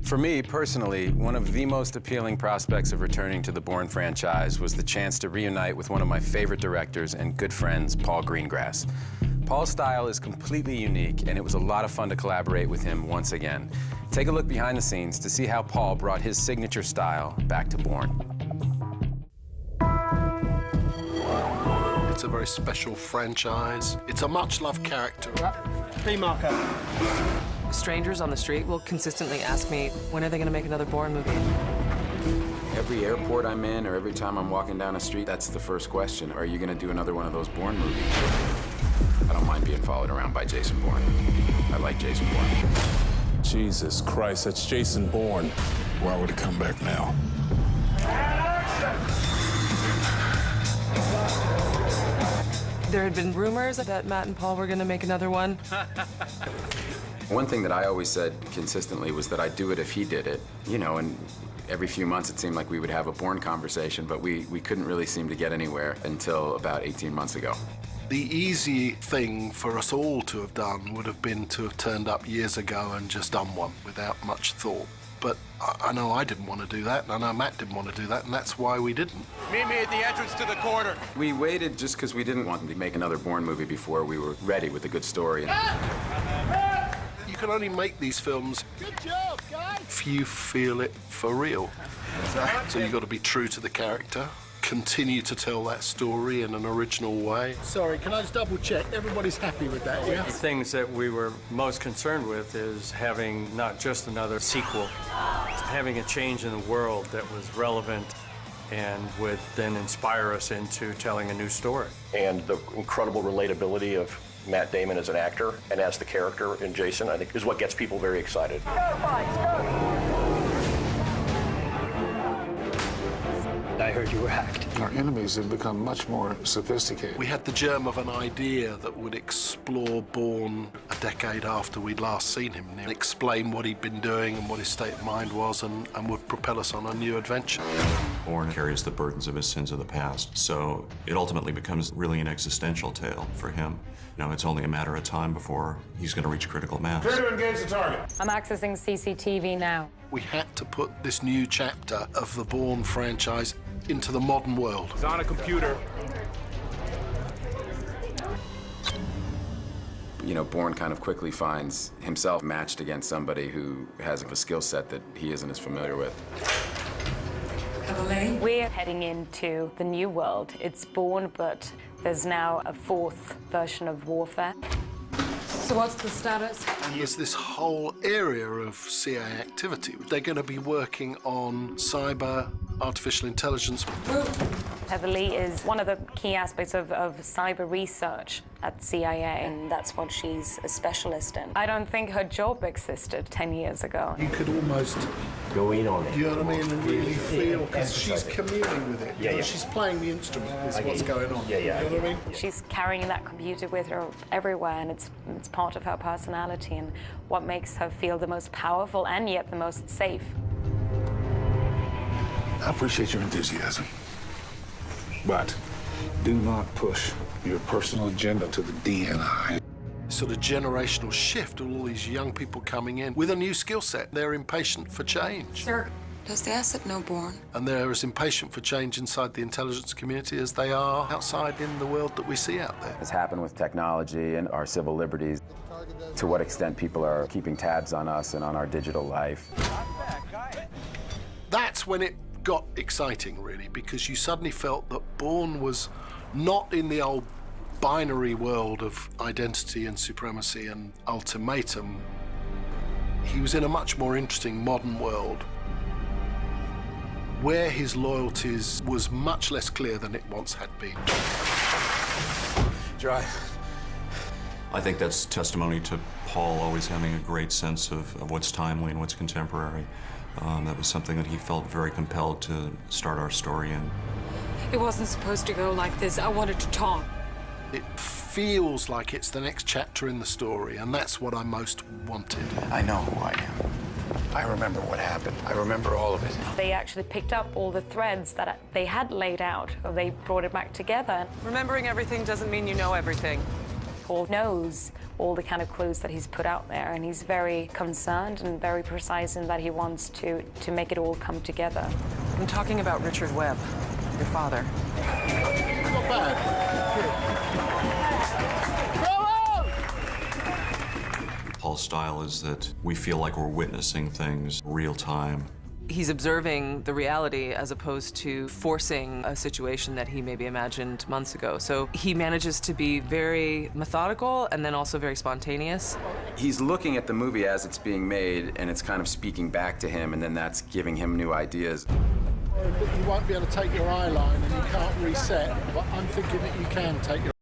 For me, personally, one of the most appealing prospects of returning to the Bourne franchise was the chance to reunite with one of my favorite directors and good friends, Paul Greengrass. Paul's style is completely unique, and it was a lot of fun to collaborate with him once again. Take a look behind the scenes to see how Paul brought his signature style back to Bourne. It's a very special franchise. It's a much-loved character. B-marker. Strangers on the street will consistently ask me, when are they going to make another Bourne movie? Every airport I'm in or every time I'm walking down the street, that's the first question. Are you going to do another one of those Bourne movies? I don't mind being followed around by Jason Bourne. I like Jason Bourne. Jesus Christ, that's Jason Bourne. Why would he come back now? There had been rumors that Matt and Paul were going to make another one. One thing that I always said consistently was that I'd do it if he did it. You know, and every few months it seemed like we would have a Bourne conversation, but we couldn't really seem to get anywhere until about 18 months ago. The easy thing for us all to have done would have been to have turned up years ago and just done one without much thought. But I know I didn't want to do that, and I know Matt didn't want to do that, and that's why we didn't. Meet me at the entrance to the corner. We waited just because we didn't want him to make another Bourne movie before we were ready with a good story. You can only make these films if you feel it for real. So you've got to be true to the character, continue to tell that story in an original way. Sorry, can I just double check? Everybody's happy with that, yeah? The things that we were most concerned with is having not just another sequel, having a change in the world that was relevant and would then inspire us into telling a new story. And the incredible relatability of Matt Damon as an actor and as the character in Jason, I think, is what gets people very excited. I heard you were hacked. Our enemies have become much more sophisticated. We had the germ of an idea that would explore Bourne a decade after we'd last seen him, and explain what he'd been doing and what his state of mind was, and would propel us on a new adventure. Bourne carries the burdens of his sins of the past, so it ultimately becomes really an existential tale for him. You know, it's only a matter of time before he's going to reach critical mass. Clear to engage the target. I'm accessing CCTV now. We had to put this new chapter of the Bourne franchise into the modern world. It's on a computer. You know, Bourne kind of quickly finds himself matched against somebody who has a skill set that he isn't as familiar with. We're heading into the new world. It's Bourne, but there's now a fourth version of warfare. So what's the status? And there's this whole area of CIA activity. They're going to be working on cyber, artificial intelligence. Heavily is one of the key aspects of cyber research at CIA, and that's what she's a specialist in. I don't think her job existed 10 years ago. You could almost Go in on it. you know what I mean, and really feel, because she's communing with it. Yeah. She's playing the instrument, is what's going on. Yeah. You know what I mean? She's carrying that computer with her everywhere, and it's part of her personality and what makes her feel the most powerful and yet the most safe. I appreciate your enthusiasm, but do not push your personal agenda to the DNI. Sort of generational shift of all these young people coming in with a new skill set. They're impatient for change. Sir, does the asset know Bourne? And they're as impatient for change inside the intelligence community as they are outside in the world that we see out there. It's happened with technology and our civil liberties. To what extent people are keeping tabs on us and on our digital life. That's when it got exciting, really, because you suddenly felt that Bourne was not in the old binary world of identity and supremacy and ultimatum. He was in a much more interesting modern world where his loyalties was much less clear than it once had been. Drive. I think that's testimony to Paul always having a great sense of what's timely and what's contemporary. That was something that he felt very compelled to start our story in. It wasn't supposed to go like this. I wanted to talk. It feels like it's the next chapter in the story, and that's what I most wanted. I know who I am. I remember what happened. I remember all of it. They actually picked up all the threads that they had laid out, or they brought it back together. Remembering everything doesn't mean you know everything. Paul knows all the kind of clues that he's put out there, and he's very concerned and very precise in that he wants to make it all come together. I'm talking about Richard Webb, your father. Not bad. Paul's style is that we feel like we're witnessing things real time. He's observing the reality as opposed to forcing a situation that he maybe imagined months ago. So he manages to be very methodical and then also very spontaneous. He's looking at the movie as it's being made, and it's kind of speaking back to him, and then that's giving him new ideas. You won't be able to take your eye line and you can't reset, but I'm thinking that you can take your